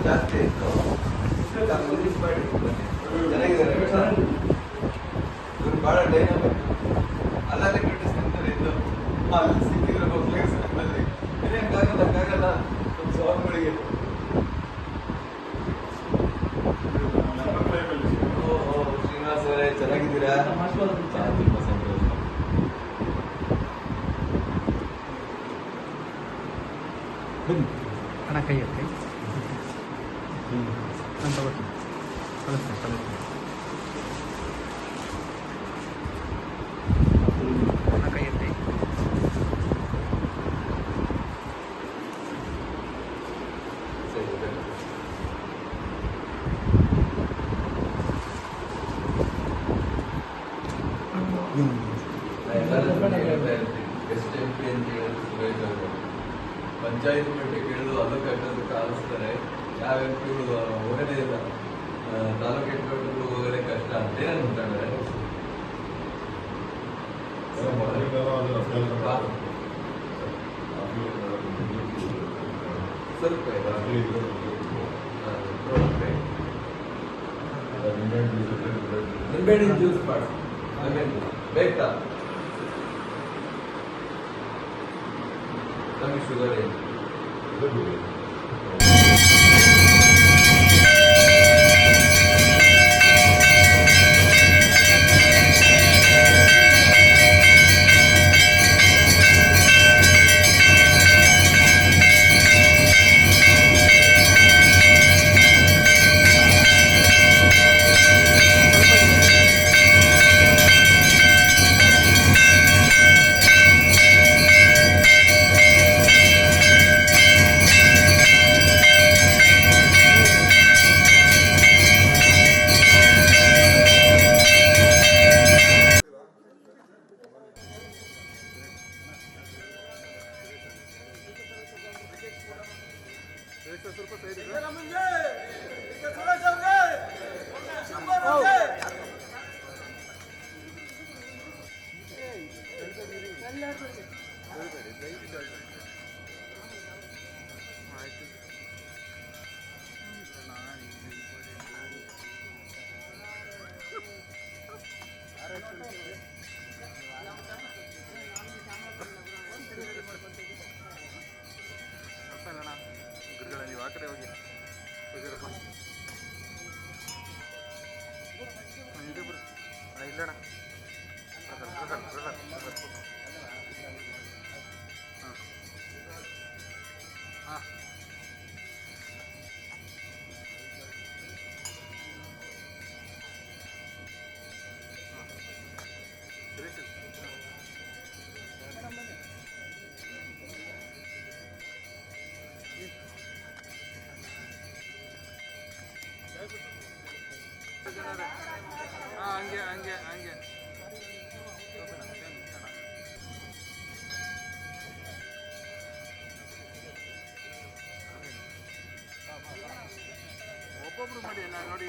ಜಾಸ್ತಿ ಇತ್ತು. ಚೆನ್ನಾಗಿದ್ದಾರೆ. ಇವ್ರು ಭಾಳ ಡೈನಾಮಿಕ್. ಅಲ್ಲಲ್ಲಿ ಕಟ್ಟಿಸ್ಕೊಂತಾರೆ ಇದ್ದು ಅಲ್ಲಿ ಸಿಕ್ಕಿದ್ರೆ ಹೋಗ್ಲಿಕ್ಕೆ ಅಲ್ಲಿ ಇದೇನಾಗಲ್ಲ ಸ್ವಾಮಿಗಳಿಗೆ. ಶ್ರೀನಿವಾಸ್ ಅವರೇ ಚೆನ್ನಾಗಿದ್ದೀರಾ? ತುಂಬ ಸಂತೋಷ. ಹಣ ಕೈ ಎತ್ತಿ ನಾನು ತಗೋತೀನಿ ಕಳಿಸ್ತೀನಿ ಹಣ ಕೈ ಎತ್ತಿ ಎಷ್ಟು ಎಂ ಪಿ ಅಂತ ಹೇಳಿದ್ರು ಸುರೇಶ್ ಅವರು ಪಂಚಾಯತ್ ಮಟ್ಟ ಕೇಳಿದು ಅದು ಕಟ್ಟೋದು ಕಾಲಿಸ್ತಾರೆ. ಯಾವ ಎಂ ಪಿಗಳು ಹೋಗಲೇ ಇಲ್ಲ. ತಾಲೂಕು ಹೆಡ್ಕ್ವಾರ್ಟರ್ಗಳು ಹೋಗೋದೇ ಕಷ್ಟ ಅಂತ ಏನು ಅಂತಾರೆ. ಸ್ವಲ್ಪ ನಿಂಬೆಹಣ್ಣಿನ ಜ್ಯೂಸ್ ಮಾಡಿ ಬೇಕಾ? ನಮಗೆ ಶುಗರ್ ಏನು? ನೀವು ಆ ಕಡೆ ಹೋಗಿ ಇಲ್ಲಣ್ಣ ಹಾಂ ಹಂಗೆ ಹಂಗೆ ಹಂಗೆ ಒಬ್ಬೊಬ್ರು ಮಾಡಿ ನಾನು ನೋಡಿ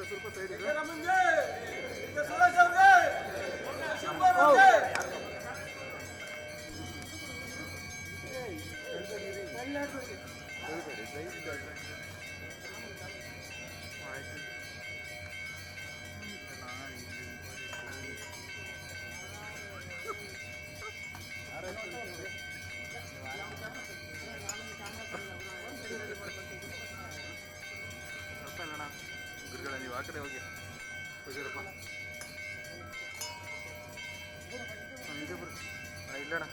ಸ್ವಲ್ಪ ಸೈಡ್ ಗುರುಗಳ ನೀವು ಆ ಕಡೆ ಹೋಗಿ ಹೋಗಿರಪ್ಪ ಇಲ್ಲಣ್ಣ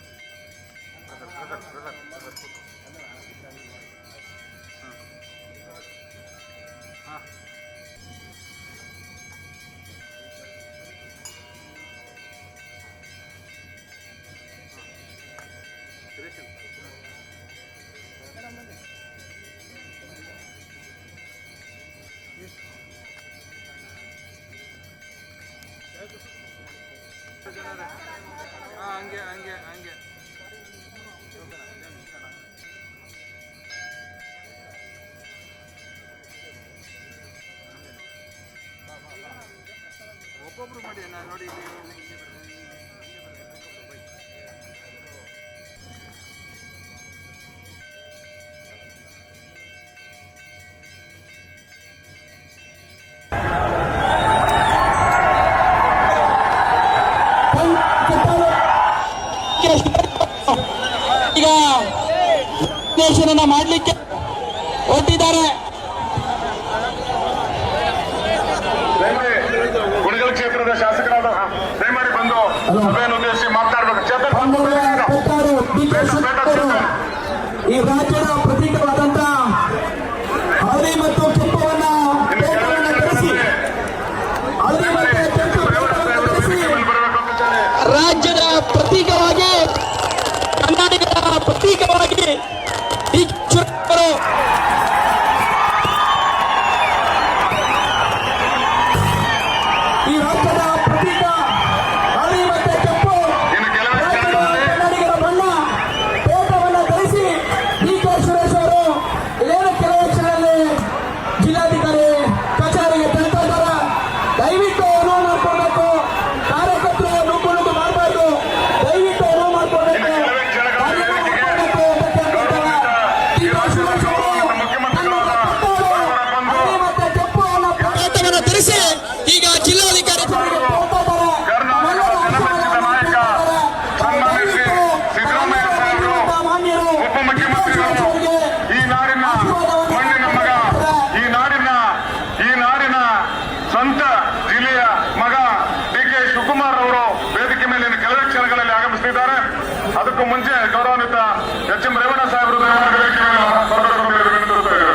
ಹಾಂ ಹಂಗೆ ಹಂಗೆ ಹಂಗೆ ಒಬ್ಬೊಬ್ರು ಮಾಡಿ ನಾನು ನೋಡಿ ಈಗ ದೇಶನ ಮಾಡಲಿಕ್ಕೆ ಹೊರಟಿದ್ದಾರೆ. ಕುಣಿಗಲ್ ಕ್ಷೇತ್ರದ ಶಾಸಕರಾದ ದಯಮಾಡಿ ಬಂದು ಸಭೆಯನ್ನು ಉದ್ದೇಶಿಸಿ ಮಾತನಾಡಬೇಕು. ಈ ರಾಜ್ಯದ ಪ್ರತೀಕವಾದಂತ ಹಳದಿ ಮತ್ತು ಕೆಂಪವನ್ನ ಧರಿಸಿ ರಾಜ್ಯದ ಪ್ರತೀಕವಾಗಿ ಕರ್ನಾಟಕದ ಪ್ರತೀಕವಾಗಿ ಈ ಚುನಾವಣೆ ಈ ರಾಜ್ಯದ ಪ್ರತೀಕ ಹಳದಿ ಮತ್ತೆ ಕೆಂಪು ಕನ್ನಡಿಗರ ಬಣ್ಣ ಪೇಟವನ್ನು ಧರಿಸಿ ಡಿ ಕೆ ಸುರೇಶ್ ಅವರು ಇಲ್ಲೇನು ಕೆಲವು ಕ್ಷಣದಲ್ಲಿ ಜಿಲ್ಲಾಧಿಕಾರಿ ಕಚೇರಿಗೆ ತೆರಳ್ತಾ ಇದ್ದಾರೆ. ದಯವಿಟ್ಟು ಅನುವು ಮಾಡ್ಕೊಳ್ಬೇಕು. ಕಾರ್ಯಕರ್ತರು ನುಗ್ಗು ಮಾಡಬಾರ್ದು. ದಯವಿಟ್ಟು ಅನುವು ಮಾಡ್ಕೊಳ್ಬೇಕು. ಧರಿಸಿ ಈಗ ಜಿಲ್ಲಾಧಿಕಾರಿ ಉಪಮುಖ್ಯಮಂತ್ರಿಗಳು, ಈ ನಾಡಿನ ಮಣ್ಣಿನ ಮಗ, ಈ ನಾಡಿನ ಸ್ವಂತ ಜಿಲ್ಲೆಯ ಮಗ ಡಿ ಕೆ ಶಿವಕುಮಾರ್ ಅವರು ವೇದಿಕೆ ಮೇಲೆ ಕೆಲವೇ ಕ್ಷಣಗಳಲ್ಲಿ ಆಗಮಿಸುತ್ತಿದ್ದಾರೆ. ಅದಕ್ಕೂ ಮುಂಚೆ ಗೌರವಾನ್ವಿತ ಎಚ್ ಎಂ ರೇವಣ್ಣ ಸಾಹೇಬರು ವೇದಿಕೆ ಮೇಲೆ ವಿನಂತಿಸುತ್ತಿದ್ದಾರೆ.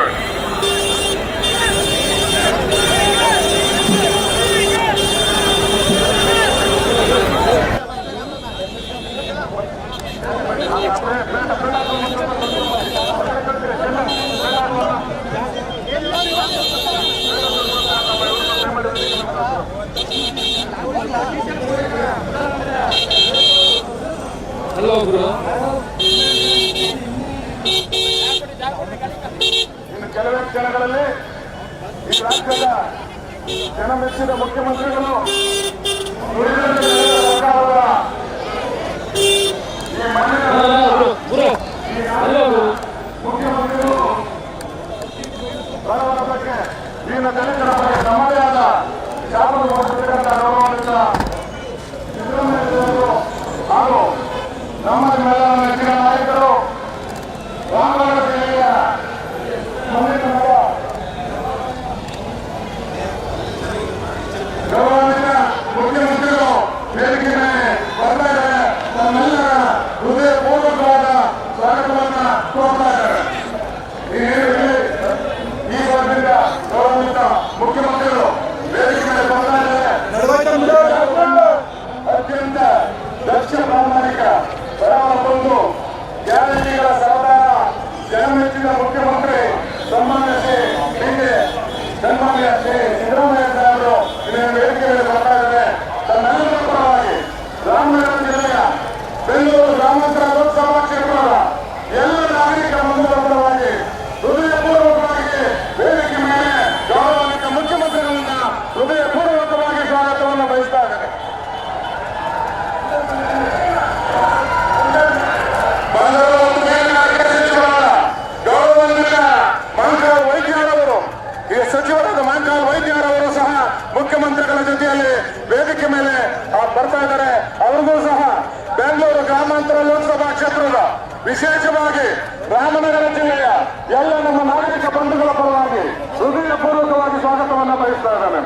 ಹಲೋ ಗುರು. ಇನ್ನು ಕೆಲವೇ ಕ್ಷಣಗಳಲ್ಲಿ ಈ ರಾಜ್ಯದ ಜನಮೆಚ್ಚಿದ ಮುಖ್ಯಮಂತ್ರಿಗಳು ಈ ಮಣ್ಣಿನ ಮುಖ್ಯಮಂತ್ರಿಗಳು ಬಡವರ ಬಗ್ಗೆ, ದೀನ ದಲಿತರ ಬಗ್ಗೆ ನಮ್ಮದೇ ಆದ ಶಾಸನ ಮಾಡಿರ್ತಕ್ಕಂಥ ಗೌರವಾನ್ವಿತ ಸಿದ್ದರಾಮಯ್ಯವರು ಹಾಗೂ ನಮ್ಮೆಲ್ಲರ ನೆಚ್ಚಿನ ನಾಯಕರು ರಾಮನಗರ ಜಿಲ್ಲೆಯ ಮಣ್ಣಿನ ಮಗ ಗೌರವಾನ್ವಿತ ಮುಖ್ಯಮಂತ್ರಿಗಳು ವೇದಿಕೆ ಮೇಲೆ ಬರ್ತಾ ಇದ್ದಾರೆ. ನಮ್ಮೆಲ್ಲರ ಹೃದಯಪೂರ್ವಕವಾದ ಸ್ವಾಗತವನ್ನ ಕೋರ್ತಾ ಇದ್ದಾರೆ. ಈ ವರ್ಗದಿಂದ ಗೌರವಾನ್ವಿತ ಮುಖ್ಯಮಂತ್ರಿಗಳು ವೇದಿಕೆ ಮೇಲೆ ಬರ್ತಾ ಇದ್ದಾರೆ. ಅತ್ಯಂತ ದಕ್ಷ ಪ್ರಾಮಾಣಿಕ ಬಡವರ ಬಂಧು, ಗ್ಯಾರಂಟಿಗಳ ಸರ್ದಾರ, ಜನಮೆಚ್ಚಿದ ಮುಖ್ಯಮಂತ್ರಿ ಸನ್ಮಾನ್ಯ ಶ್ರೀ ಸಿದ್ದರಾಮಯ್ಯ ಸಾಹೇಬರು ವೇದಿಕೆ ಮೇಲೆ ಬರ್ತಾ ಇದ್ದಾರೆ. ತಮ್ಮೆಲ್ಲರ ಪರವಾಗಿ ರಾಮನಗರ ಜಿಲ್ಲೆಯ ಬೆಂಗಳೂರು ಗ್ರಾಮಾಂತರ ಲೋಕಸಭಾ ಕ್ಷೇತ್ರದ ಎಲ್ಲ ನಾಗರಿಕ ಬಂಧುಗಳ ಪರವಾಗಿ ಹೃದಯಪೂರ್ವಕವಾಗಿ ವೇದಿಕೆ ಮೇಲೆ ಗೌರವಾನ್ವಿತ ಮುಖ್ಯಮಂತ್ರಿಗಳನ್ನ ಹೃದಯಪೂರ್ವಕವಾಗಿ ಸ್ವಾಗತವನ್ನು ಬಯಸ್ತಾ ಇದ್ದಾರೆ. ಗೌರವಾನ್ವಿತ ಮಾಂಕಾಳ್ ವೈದ್ಯರವರು, ಈ ಸಚಿವರಾದ ಮಾಂಕಾಳ್ ವೈದ್ಯರವರು ಸಹ ಮುಖ್ಯಮಂತ್ರಿಗಳ ಜೊತೆಯಲ್ಲಿ ವೇದಿಕೆ ಮೇಲೆ ಬರ್ತಾ ಇದ್ದಾರೆ. ಅವ್ರಿಗೂ ಸಹ ಬೆಂಗಳೂರು ಗ್ರಾಮಾಂತರ ಲೋಕಸಭಾ ಕ್ಷೇತ್ರದ ವಿಶೇಷವಾಗಿ ರಾಮನಗರ ಜಿಲ್ಲೆಯ ಎಲ್ಲ ನಮ್ಮ ನಾಗರಿಕ ಬಂಧುಗಳ ಪರವಾಗಿ ಹೃದಯಪೂರ್ವಕವಾಗಿ ಸ್ವಾಗತವನ್ನು ಬಯಸ್ತಾ ಇದ್ದಾನೆ.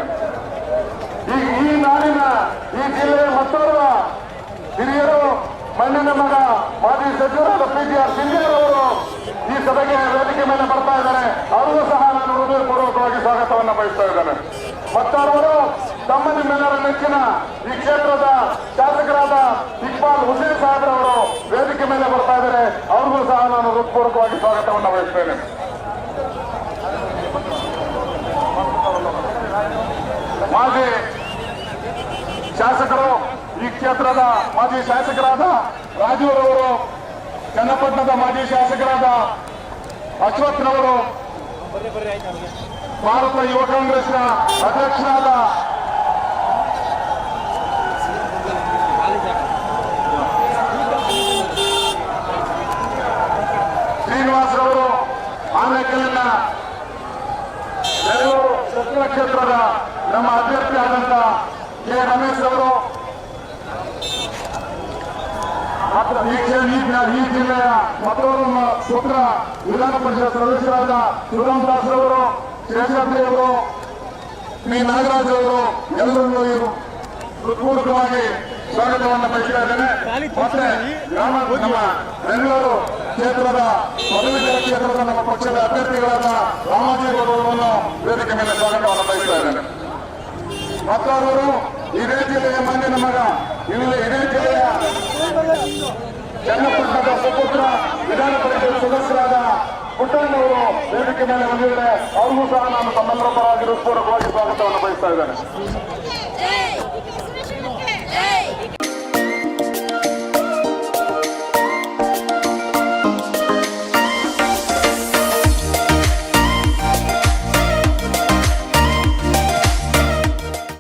ಈ ನಾಡಿನ ಈ ಜಿಲ್ಲೆಯ ಮತ್ತೋರ್ವ ಹಿರಿಯರು, ಮಣ್ಣಿನ ಮಗ ಮಾಜಿ ಸಚಿವರಾದ PTR ಸಿಂಗೇರ್ ಅವರು ಈ ಸಭೆಗೆ ವೇದಿಕೆ ಮೇಲೆ ಬರ್ತಾ ಇದ್ದಾರೆ. ಅವರಿಗೂ ಸಹ ನಾನು ಹೃದಯಪೂರ್ವಕವಾಗಿ ಸ್ವಾಗತವನ್ನು ಬಯಸ್ತಾ ಇದ್ದೇನೆ. ಮತ್ತವರು ತಮ್ಮ ನಿಮ್ಮೆಲ್ಲರ ನೆಚ್ಚಿನ ಈ ಕ್ಷೇತ್ರದ ಶಾಸಕರಾದ ಇಕ್ಬಾಲ್ ಹುಸೇನ್ ಸಾಹೇಬ್ರವರು ವೇದಿಕೆ ಮೇಲೆ ಬರ್ತಾ ಇದ್ದಾರೆ. ಅವ್ರಿಗೂ ಸಹ ನಾನು ಹೃತ್ಪೂರ್ವಕವಾಗಿ ಸ್ವಾಗತವನ್ನು ಬಯಸ್ತೇನೆ. ಮಾಜಿ ಶಾಸಕರು, ಈ ಈ ಕ್ಷೇತ್ರದ ಮಾಜಿ ಶಾಸಕರಾದ ರಾಜೂರವರು, ಚನ್ನಪಟ್ಟಣದ ಮಾಜಿ ಶಾಸಕರಾದ ಅಶ್ವತ್ಥ್ರವರು, ಭಾರತ ಯುವ ಕಾಂಗ್ರೆಸ್ನ ಅಧ್ಯಕ್ಷರಾದ ಶ್ರೀನಿವಾಸರವರು, ಆನೇಕಲ್ಲಿನ ಬೆಂಗಳೂರು ದಕ್ಷಿಣ ಕ್ಷೇತ್ರದ ನಮ್ಮ ಅಭ್ಯರ್ಥಿ ಆದಂತ ಕೆ ರಮೇಶ್ ಅವರು, ಈ ಜಿಲ್ಲೆಯ ಮತ್ತೋರ್ವ ಪುತ್ರ ವಿಧಾನ ಪರಿಷತ್ ಸದಸ್ಯರಾದ ಶಿವರಾಮದಾಸ್ ಅವರು, ಶೇಷಾದ್ರಿ ಅವರು, ಮಿ ನಾಗರಾಜ್ ಅವರು ಎಲ್ಲರನ್ನೂ ಹೃತ್ಪೂರ್ವಕವಾಗಿ ಸ್ವಾಗತವನ್ನು ಬಯಸ್ತಾ ಇದ್ದೇನೆ. ಮತ್ತೆ ನಮ್ಮ ಬೆಂಗಳೂರು ಕ್ಷೇತ್ರದ ಪದವೀಧರ ಕ್ಷೇತ್ರದ ನಮ್ಮ ಪಕ್ಷದ ಅಭ್ಯರ್ಥಿಗಳಾದ ರಾಮಾಜಿಗೌಡರನ್ನು ವೇದಿಕೆ ಮೇಲೆ ಸ್ವಾಗತವನ್ನು ಬಯಸ್ತಾ ಇದ್ದೇನೆ. ಮತ್ತವರು ಇದೇ ಜಿಲ್ಲೆಯ ಮಾನ್ಯನ ಮಗ, ಇದೇ ಜಿಲ್ಲೆಯ ಚನ್ನಪಟ್ಟಣದ ಸುಪುತ್ರ ವಿಧಾನ ಪರಿಷತ್ ಸದಸ್ಯರಾದ ಪುಟ್ಟಣ್ಣವರು ವೇದಿಕೆ ಮೇಲೆ ಬಂದಿದ್ದಾರೆ. ಅವ್ರಿಗೂ ಸಹ ನಾನು ತಮ್ಮೆಲ್ಲರ ಪರವಾಗಿ ಹೃತ್ಪೂರ್ವಕವಾಗಿ ಸ್ವಾಗತವನ್ನು ಬಯಸ್ತಾ ಇದ್ದೇನೆ.